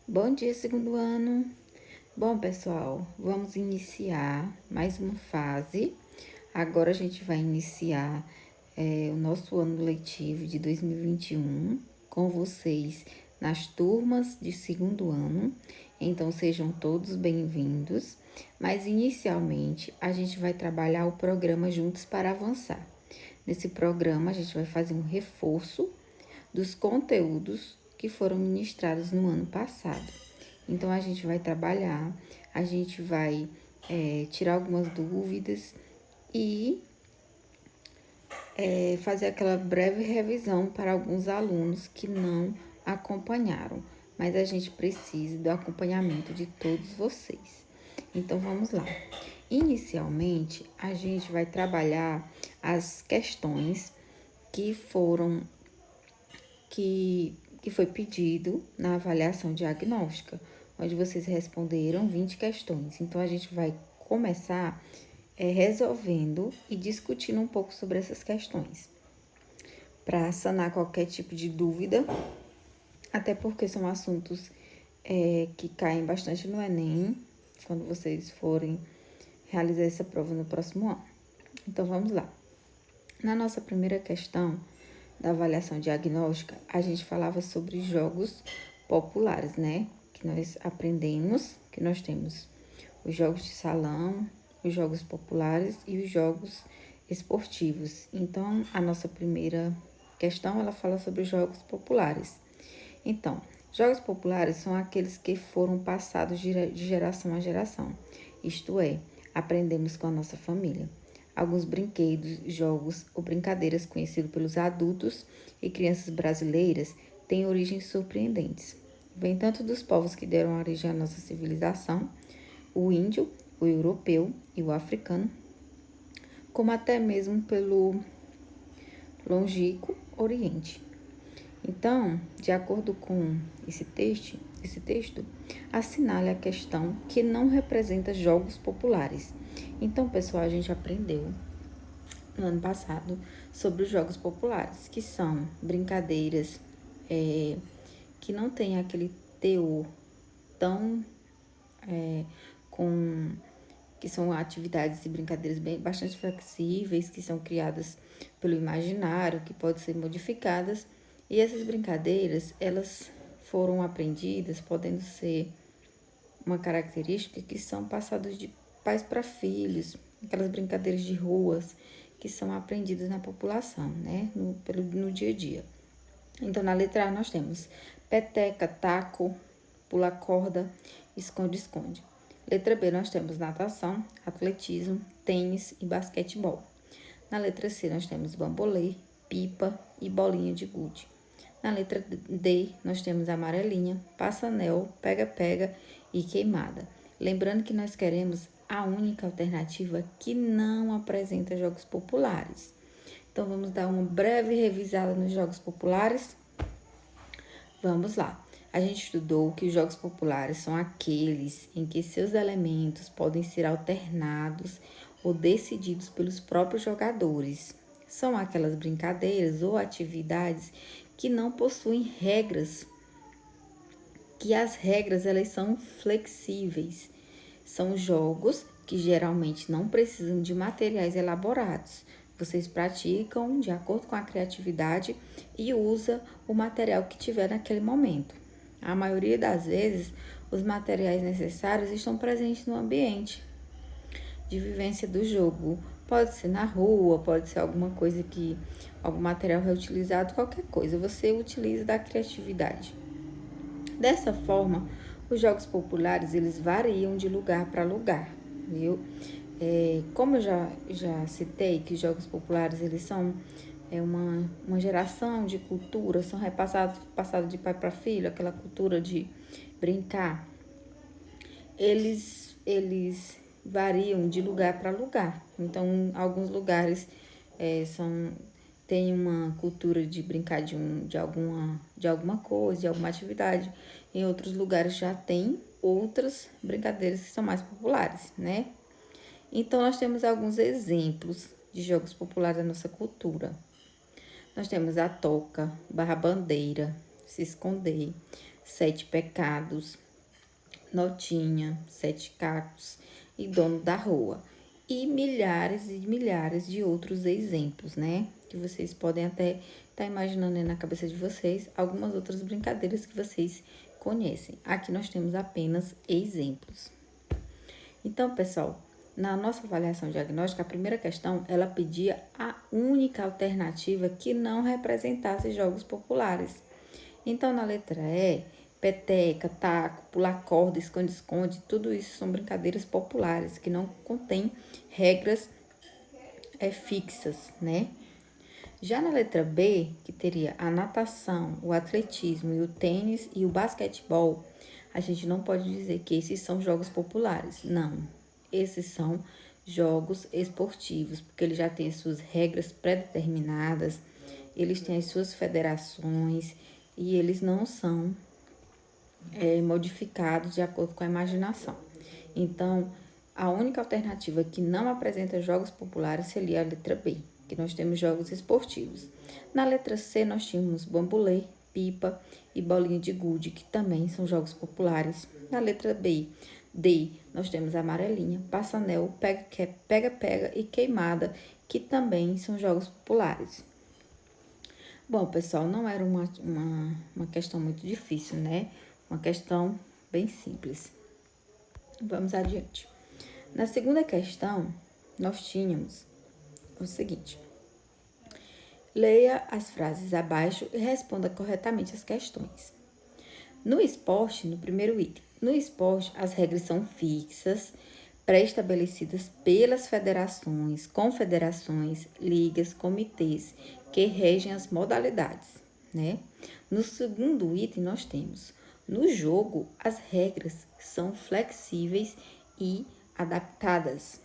Bom dia, segundo ano. Bom, pessoal, vamos iniciar mais uma fase. Agora a gente vai iniciar o nosso ano letivo de 2021 com vocês nas turmas de segundo ano. Então, sejam todos bem-vindos. Mas, inicialmente, a gente vai trabalhar o programa Juntos para Avançar. Nesse programa, a gente vai fazer um reforço dos conteúdos que foram ministrados no ano passado. Então, a gente vai trabalhar, a gente vai tirar algumas dúvidas e fazer aquela breve revisão para alguns alunos que não acompanharam. Mas a gente precisa do acompanhamento de todos vocês. Então, vamos lá. Inicialmente, a gente vai trabalhar as questões que foram que foi pedido na avaliação diagnóstica, onde vocês responderam 20 questões. Então, a gente vai começar resolvendo e discutindo um pouco sobre essas questões, para sanar qualquer tipo de dúvida, até porque são assuntos que caem bastante no Enem, quando vocês forem realizar essa prova no próximo ano. Então, vamos lá. Na nossa primeira questão da avaliação diagnóstica, a gente falava sobre jogos populares, né? Que nós aprendemos, que nós temos os jogos de salão, os jogos populares e os jogos esportivos. Então, a nossa primeira questão, ela fala sobre os jogos populares. Então, jogos populares são aqueles que foram passados de geração a geração. Isto é, aprendemos com a nossa família. Alguns brinquedos, jogos ou brincadeiras conhecidos pelos adultos e crianças brasileiras têm origens surpreendentes. Vem tanto dos povos que deram origem à nossa civilização, o índio, o europeu e o africano, como até mesmo pelo longínquo Oriente. Então, de acordo com esse texto assinale a questão que não representa jogos populares. Então, pessoal, a gente aprendeu no ano passado sobre os jogos populares, que são brincadeiras que não têm aquele teor tão que são atividades e brincadeiras bastante flexíveis, que são criadas pelo imaginário, que podem ser modificadas. E essas brincadeiras, elas foram aprendidas, podendo ser uma característica que são passadas de pais para filhos, aquelas brincadeiras de ruas que são aprendidas na população, né, no dia a dia. Então, na letra A nós temos peteca, taco, pula corda, esconde-esconde. Letra B nós temos natação, atletismo, tênis e basquetebol. Na letra C nós temos bambolê, pipa e bolinha de gude. Na letra D nós temos amarelinha, passa-anel, pega-pega e queimada. Lembrando que nós queremos a única alternativa que não apresenta jogos populares. Então, vamos dar uma breve revisada nos jogos populares? Vamos lá. A gente estudou que os jogos populares são aqueles em que seus elementos podem ser alternados ou decididos pelos próprios jogadores. São aquelas brincadeiras ou atividades que não possuem regras, que as regras elas são flexíveis. São jogos que geralmente não precisam de materiais elaborados. Vocês praticam de acordo com a criatividade e usa o material que tiver naquele momento. A maioria das vezes, os materiais necessários estão presentes no ambiente de vivência do jogo. Pode ser na rua, pode ser algum material reutilizado, qualquer coisa. Você utiliza da criatividade. Dessa forma, os jogos populares, eles variam de lugar para lugar, viu? Como eu já citei que os jogos populares, eles são uma geração de cultura, são passados de pai para filho, aquela cultura de brincar, eles variam de lugar para lugar. Então, alguns lugares têm uma cultura de brincar de alguma coisa, de alguma atividade. Em outros lugares já tem outras brincadeiras que são mais populares, né? Então, nós temos alguns exemplos de jogos populares da nossa cultura. Nós temos a toca, barra-bandeira, se esconder, Sete Pecados, Notinha, Sete Cacos e Dono da Rua. E milhares e milhares de outros exemplos, né? Que vocês podem até estar imaginando aí na cabeça de vocês algumas outras brincadeiras que vocês conhecem. Aqui nós temos apenas exemplos. Então, pessoal, na nossa avaliação diagnóstica, a primeira questão, ela pedia a única alternativa que não representasse jogos populares. Então, na letra E, peteca, taco, pular corda, esconde-esconde, tudo isso são brincadeiras populares, que não contêm regras fixas, né? Já na letra B, que teria a natação, o atletismo e o tênis e o basquetebol, a gente não pode dizer que esses são jogos populares. Não, esses são jogos esportivos, porque eles já têm as suas regras pré-determinadas, eles têm as suas federações e eles não são modificados de acordo com a imaginação. Então, a única alternativa que não apresenta jogos populares seria a letra B, que nós temos jogos esportivos. Na letra C, nós tínhamos bambolê, pipa e bolinha de gude, que também são jogos populares. Na letra D, nós temos amarelinha, passa-anel, pega-pega e queimada, que também são jogos populares. Bom, pessoal, não era uma questão muito difícil, né? Uma questão bem simples. Vamos adiante. Na segunda questão, nós tínhamos o seguinte: leia as frases abaixo e responda corretamente as questões. No esporte, no primeiro item, no esporte, as regras são fixas, pré-estabelecidas pelas federações, confederações, ligas, comitês, que regem as modalidades, né? No segundo item, nós temos: no jogo, as regras são flexíveis e adaptadas.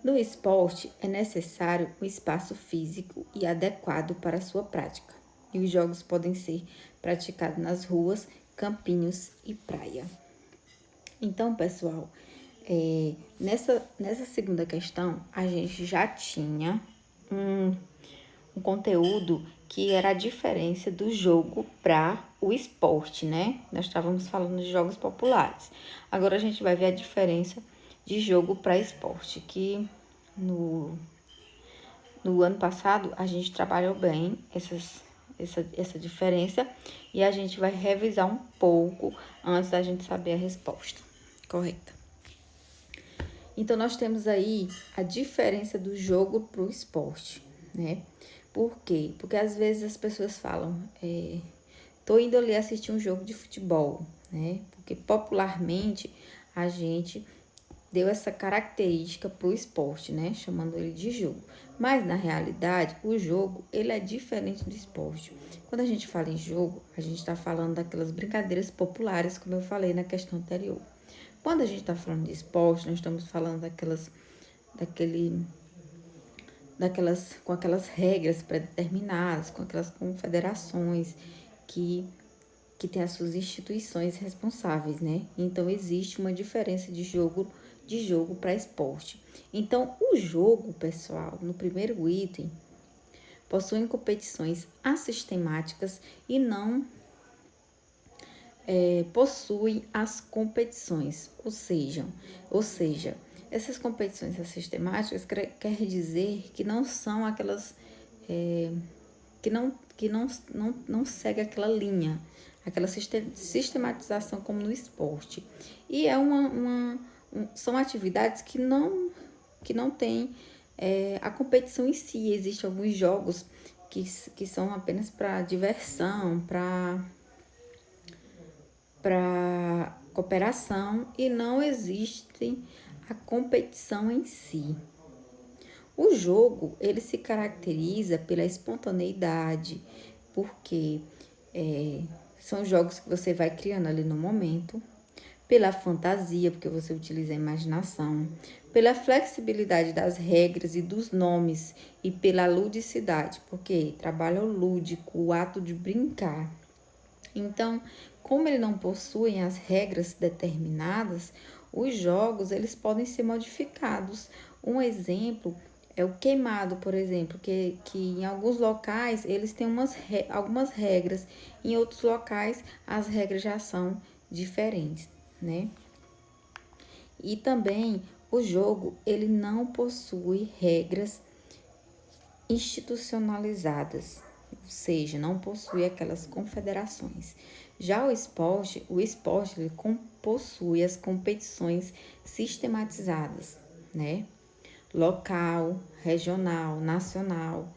No esporte, é necessário um espaço físico e adequado para a sua prática. E os jogos podem ser praticados nas ruas, campinhos e praia. Então, pessoal, nessa segunda questão, a gente já tinha um conteúdo que era a diferença do jogo para o esporte, né? Nós estávamos falando de jogos populares. Agora a gente vai ver a diferença de jogo para esporte, que no ano passado a gente trabalhou bem essa diferença e a gente vai revisar um pouco antes da gente saber a resposta correta. Então, nós temos aí a diferença do jogo para o esporte, né? Por quê? Porque às vezes as pessoas falam, tô indo ali assistir um jogo de futebol, né? Porque popularmente a gente deu essa característica para o esporte, né? Chamando ele de jogo. Mas, na realidade, o jogo, ele é diferente do esporte. Quando a gente fala em jogo, a gente está falando daquelas brincadeiras populares, como eu falei na questão anterior. Quando a gente está falando de esporte, nós estamos falando com aquelas regras pré-determinadas, com aquelas confederações que tem as suas instituições responsáveis, né? Então, existe uma diferença de jogo para esporte. Então, o jogo, pessoal, no primeiro item, possuem competições assistemáticas e não possuem as competições, ou seja, essas competições assistemáticas quer dizer que não são aquelas que não segue aquela linha, aquela sistematização como no esporte. E são atividades que não tem a competição em si. Existem alguns jogos que são apenas para diversão, para cooperação, e não existe a competição em si. O jogo, ele se caracteriza pela espontaneidade, porque são jogos que você vai criando ali no momento, pela fantasia, porque você utiliza a imaginação, pela flexibilidade das regras e dos nomes, e pela ludicidade, porque trabalha o lúdico, o ato de brincar. Então, como ele não possuem as regras determinadas, os jogos eles podem ser modificados. Um exemplo É o queimado, por exemplo, que em alguns locais eles têm algumas regras, em outros locais as regras já são diferentes, né? E também o jogo, ele não possui regras institucionalizadas, ou seja, não possui aquelas confederações. Já o esporte ele possui as competições sistematizadas, né? Local, regional, nacional,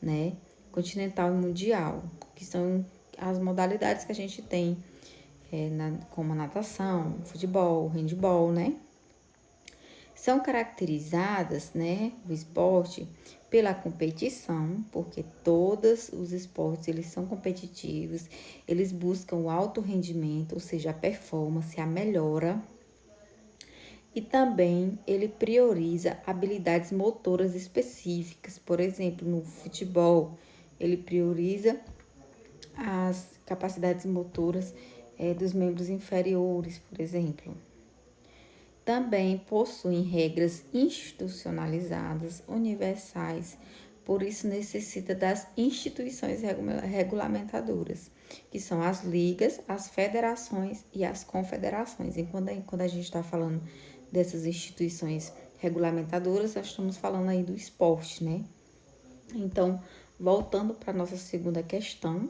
né? Continental e mundial, que são as modalidades que a gente tem, como a natação, futebol, handebol, né? São caracterizadas, né, o esporte pela competição, porque todos os esportes eles são competitivos, eles buscam o alto rendimento, ou seja, a performance, a melhora. E também ele prioriza habilidades motoras específicas. Por exemplo, no futebol, ele prioriza as capacidades motoras dos membros inferiores, por exemplo. Também possuem regras institucionalizadas, universais, por isso necessita das instituições regulamentadoras, que são as ligas, as federações e as confederações. E quando a gente está falando dessas instituições regulamentadoras, nós estamos falando aí do esporte, né? Então, voltando para a nossa segunda questão,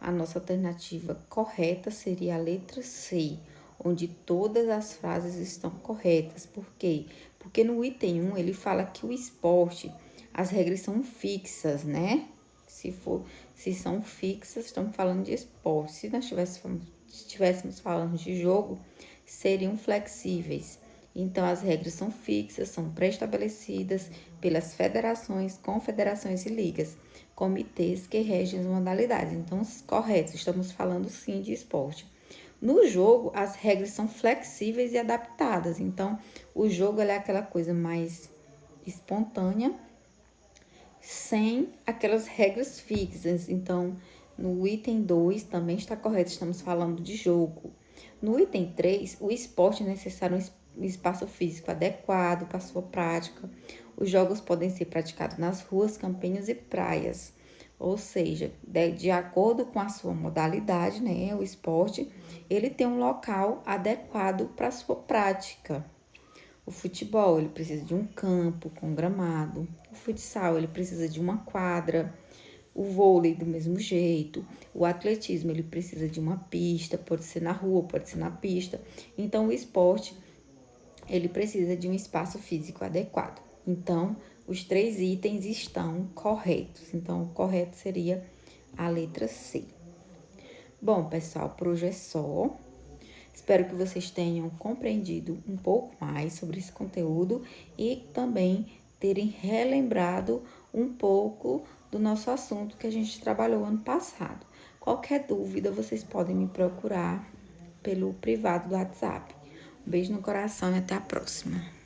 a nossa alternativa correta seria a letra C, onde todas as frases estão corretas. Por quê? Porque no item 1 ele fala que o esporte, as regras são fixas, né? Se são fixas, estamos falando de esporte. Se nós estivéssemos falando de jogo, seriam flexíveis. Então, as regras são fixas, são pré-estabelecidas pelas federações, confederações e ligas, comitês que regem as modalidades. Então, correto, estamos falando sim de esporte. No jogo, as regras são flexíveis e adaptadas. Então, o jogo é aquela coisa mais espontânea, sem aquelas regras fixas. Então, no item 2 também está correto, estamos falando de jogo. No item 3, o esporte é necessário um espaço físico adequado para sua prática. Os jogos podem ser praticados nas ruas, campinhos e praias. Ou seja, de acordo com a sua modalidade, né, o esporte, ele tem um local adequado para sua prática. O futebol, ele precisa de um campo com gramado. O futsal, ele precisa de uma quadra. O vôlei, do mesmo jeito. O atletismo, ele precisa de uma pista. Pode ser na rua, pode ser na pista. Então, o esporte, ele precisa de um espaço físico adequado. Então, os 3 itens estão corretos. Então, o correto seria a letra C. Bom, pessoal, por hoje é só. Espero que vocês tenham compreendido um pouco mais sobre esse conteúdo e também terem relembrado um pouco do nosso assunto que a gente trabalhou ano passado. Qualquer dúvida, vocês podem me procurar pelo privado do WhatsApp. Um beijo no coração e até a próxima.